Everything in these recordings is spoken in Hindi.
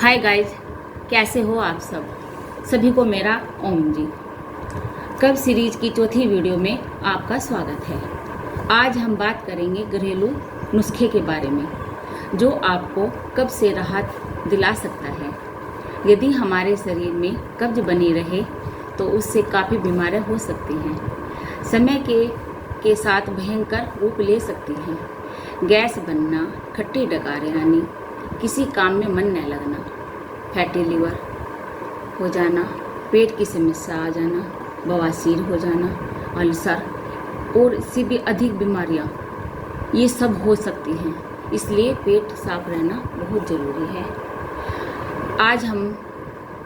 हाय गाइज, कैसे हो आप सभी को मेरा ओम जी कब सीरीज की चौथी वीडियो में आपका स्वागत है। आज हम बात करेंगे घरेलू नुस्खे के बारे में जो आपको कब्ज से राहत दिला सकता है। यदि हमारे शरीर में कब्ज बनी रहे तो उससे काफ़ी बीमारियां हो सकती हैं, समय के साथ भयंकर रूप ले सकती हैं। गैस बनना, खट्टी डकार यानी किसी काम में मन न लगना, फैटी लीवर हो जाना, पेट की समस्या आ जाना, बवासीर हो जाना, अल्सर और इससे भी अधिक बीमारियां ये सब हो सकती हैं। इसलिए पेट साफ रहना बहुत ज़रूरी है। आज हम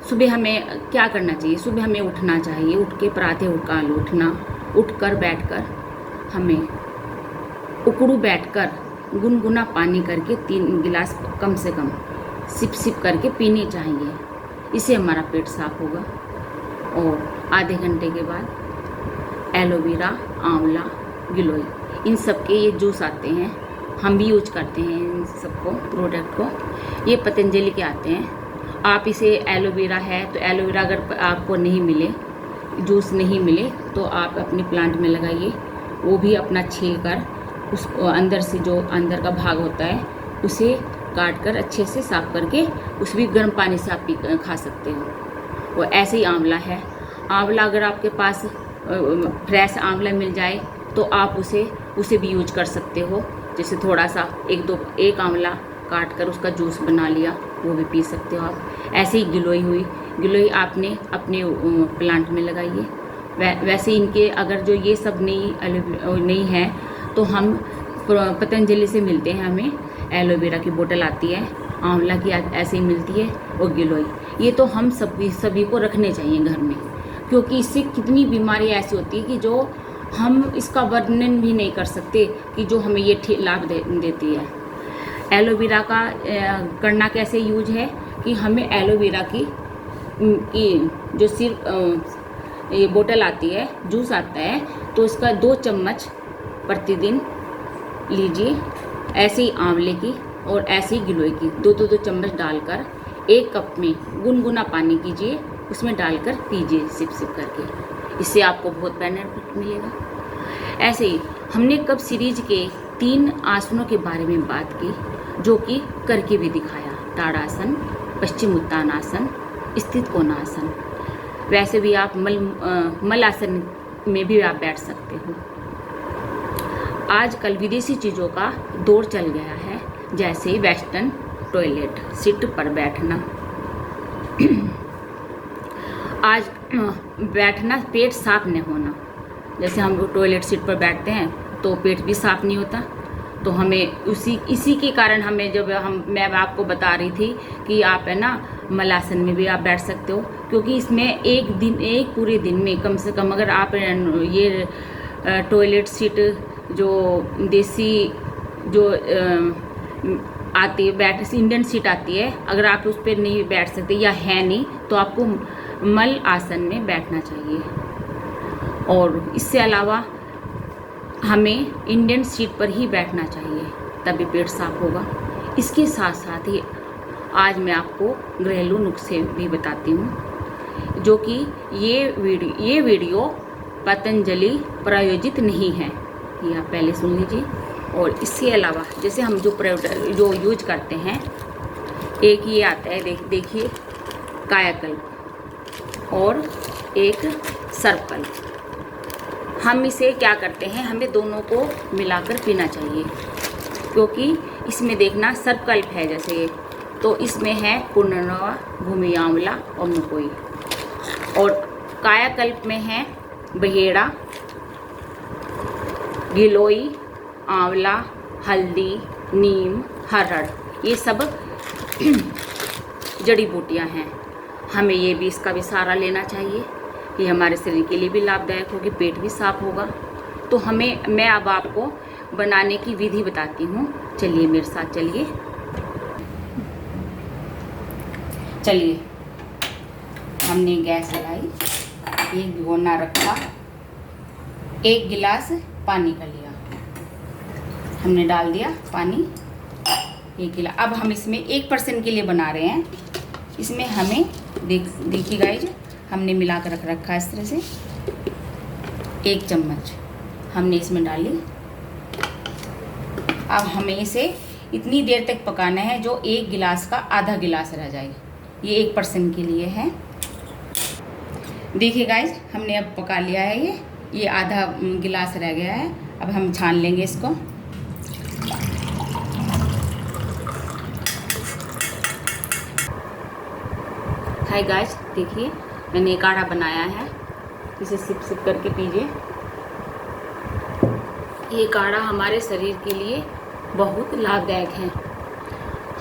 सुबह हमें क्या करना चाहिए? सुबह हमें उठना चाहिए। उठ के प्रातः काल उठना, उठकर बैठकर हमें उकड़ू बैठकर गुनगुना पानी करके 3 गिलास कम से कम सिप करके पीनी चाहिए। इससे हमारा पेट साफ होगा। और आधे घंटे के बाद एलोवेरा, आंवला, गिलोय इन सब के ये जूस आते हैं, हम भी यूज करते हैं इन सबको प्रोडक्ट को। ये पतंजलि के आते हैं। आप इसे एलोवेरा है तो एलोवेरा अगर आपको नहीं मिले, जूस नहीं मिले तो आप अपने प्लांट में लगाइए। वो भी अपना छील कर उस अंदर से जो अंदर का भाग होता है उसे काट कर अच्छे से साफ करके उस भी गर्म पानी से आप खा सकते हो। और ऐसे ही आंवला है। आंवला अगर आपके पास फ्रेश आंवला मिल जाए तो आप उसे भी यूज कर सकते हो। जैसे थोड़ा सा एक आंवला काट कर उसका जूस बना लिया, वो भी पी सकते हो आप। ऐसे ही गिलोय हुई, गिलोय आपने अपने प्लांट में लगाइए। वैसे इनके अगर जो ये सब नहीं है तो हम पतंजलि से मिलते हैं। हमें एलोवेरा की बोतल आती है, आंवला की ऐसे ही मिलती है, और गिलोय ये तो हम सभी को रखने चाहिए घर में, क्योंकि इससे कितनी बीमारी ऐसी होती है कि जो हम इसका वर्णन भी नहीं कर सकते कि जो हमें ये लाभ देती है। एलोवेरा का करना कैसे यूज है कि हमें एलोवेरा की जो सिर्फ ये बोतल आती है, जूस आता है, तो इसका 2 चम्मच प्रतिदिन लीजिए। ऐसे ही आंवले की और ऐसे ही गिलोय की 2-2 चम्मच डालकर 1 कप में गुनगुना पानी कीजिए, उसमें डालकर पीजिए सिप करके। इससे आपको बहुत बेनिफिट मिलेगा। ऐसे ही हमने कब्ज सीरीज के 3 आसनों के बारे में बात की जो कि करके भी दिखाया। ताड़ासन, पश्चिम उत्तानासन, स्थित कोणासन। वैसे भी आप मल आसन में भी आप बैठ सकते हो। आजकल विदेशी चीज़ों का दौर चल गया है, जैसे वेस्टर्न टॉयलेट सीट पर बैठना। आज बैठना पेट साफ नहीं होना। जैसे हम टॉयलेट सीट पर बैठते हैं तो पेट भी साफ नहीं होता। तो हमें इसी के कारण हमें मैं आपको बता रही थी कि आप है ना मलासन में भी आप बैठ सकते हो, क्योंकि इसमें एक पूरे दिन में कम से कम अगर आप ये टॉयलेट सीट जो देसी जो आती है इंडियन सीट आती है, अगर आप उस पर नहीं बैठ सकते या है नहीं तो आपको मल आसन में बैठना चाहिए। और इससे अलावा हमें इंडियन सीट पर ही बैठना चाहिए, तभी पेट साफ होगा। इसके साथ साथ ही आज मैं आपको घरेलू नुस्खे भी बताती हूँ, जो कि ये वीडियो पतंजलि प्रायोजित नहीं है, ये आप पहले सुन लीजिए। और इसके अलावा जैसे हम जो यूज करते हैं, एक ये आता है, देखिए कायाकल्प और एक सर्पकल्प। हम इसे क्या करते हैं, हमें दोनों को मिलाकर पीना चाहिए, क्योंकि इसमें देखना सर्पकल्प है जैसे ये, तो इसमें है पुनर्नवा, भूमि आंवला और मुकोई। और कायाकल्प में है बहेड़ा, गिलोय, आंवला, हल्दी, नीम, हरड़, ये सब जड़ी बूटियां हैं। हमें ये भी इसका भी सहारा लेना चाहिए। ये हमारे शरीर के लिए भी लाभदायक होगी, पेट भी साफ होगा। तो मैं अब आपको बनाने की विधि बताती हूँ। चलिए मेरे साथ चलिए हमने गैस जलाई, एक भिगोना रखा, 1 गिलास पानी का लिया, हमने डाल दिया पानी 1 गिलास। अब हम इसमें 1% के लिए बना रहे हैं इसमें हमें देखिए गाइज, हमने मिला कर रख रखा है इस तरह से। 1 चम्मच हमने इसमें डाली। अब हमें इसे इतनी देर तक पकाना है जो 1 गिलास का आधा गिलास रह जाए। ये 1 पर्सन के लिए है। देखिए गाइज, हमने अब पका लिया है ये आधा गिलास रह गया है। अब हम छान लेंगे इसको। हाय गाइज, देखिए मैंने एक काढ़ा बनाया है, इसे सिप सिप करके पीजिए। ये काढ़ा हमारे शरीर के लिए बहुत लाभदायक है।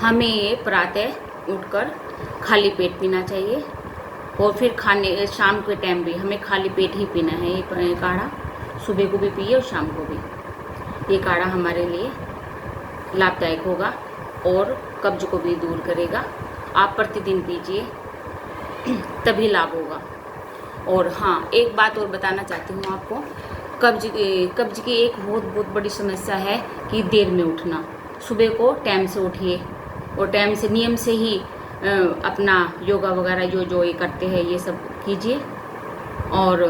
हमें ये प्रातः उठकर खाली पेट पीना चाहिए और फिर शाम के टाइम भी हमें खाली पेट ही पीना है। ये काढ़ा सुबह को भी पिए और शाम को भी। ये काढ़ा हमारे लिए लाभदायक होगा और कब्ज को भी दूर करेगा। आप प्रतिदिन पीजिए, तभी लाभ होगा। और हाँ, एक बात और बताना चाहती हूँ आपको। कब्ज की एक बहुत बड़ी समस्या है कि देर में उठना। सुबह को टाइम से उठिए और टाइम से नियम से ही अपना योगा वगैरह जो ये करते हैं ये सब कीजिए। और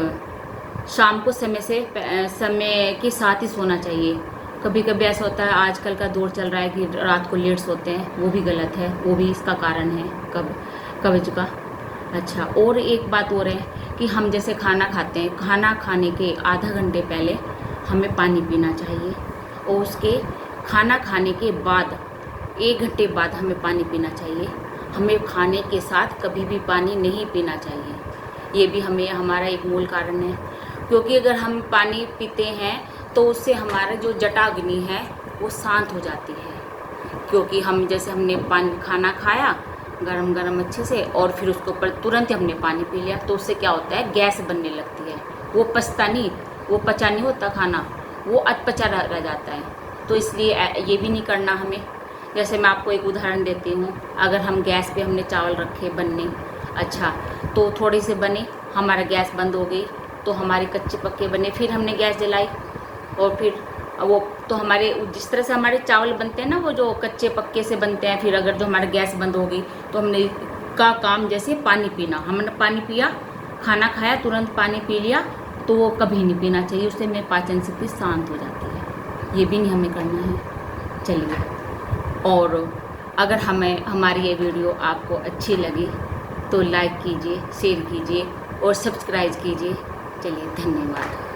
शाम को समय के साथ ही सोना चाहिए। कभी कभी ऐसा होता है, आजकल का दौर चल रहा है कि रात को लेट सोते हैं, वो भी गलत है। वो भी इसका कारण है कब्ज का। अच्छा, और एक बात और है कि हम जैसे खाना खाते हैं, खाना खाने के आधा घंटे पहले हमें पानी पीना चाहिए और उसके खाना खाने के बाद 1 घंटे बाद हमें पानी पीना चाहिए। हमें खाने के साथ कभी भी पानी नहीं पीना चाहिए। ये भी हमारा एक मूल कारण है, क्योंकि अगर हम पानी पीते हैं तो उससे हमारा जो जटाग्नि है वो शांत हो जाती है। क्योंकि हमने खाना खाया गरम गरम अच्छे से और फिर उसके ऊपर तुरंत हमने पानी पी लिया, तो उससे क्या होता है, गैस बनने लगती है। वो पचा नहीं होता खाना, वो अधपचा रह जाता है। तो इसलिए ये भी नहीं करना हमें। जैसे मैं आपको एक उदाहरण देती हूँ। अगर हम गैस पे हमने चावल रखे बनने, अच्छा तो थोड़ी से बने, हमारा गैस बंद हो गई तो हमारे कच्चे पक्के बने, फिर हमने गैस जलाई और फिर वो तो हमारे जिस तरह से हमारे चावल बनते हैं ना, वो जो कच्चे पक्के से बनते हैं। फिर अगर जो हमारा गैस बंद हो गई तो हमने का काम जैसे पानी पीना, हमने पानी पिया, खाना खाया तुरंत पानी पी लिया, तो वो कभी नहीं पीना चाहिए। उससे मेरी पाचन शक्ति शांत हो जाती है। ये भी नहीं हमें करना है। चलिए, और अगर हमारी ये वीडियो आपको अच्छी लगी तो लाइक कीजिए, शेयर कीजिए और सब्सक्राइब कीजिए। चलिए, धन्यवाद।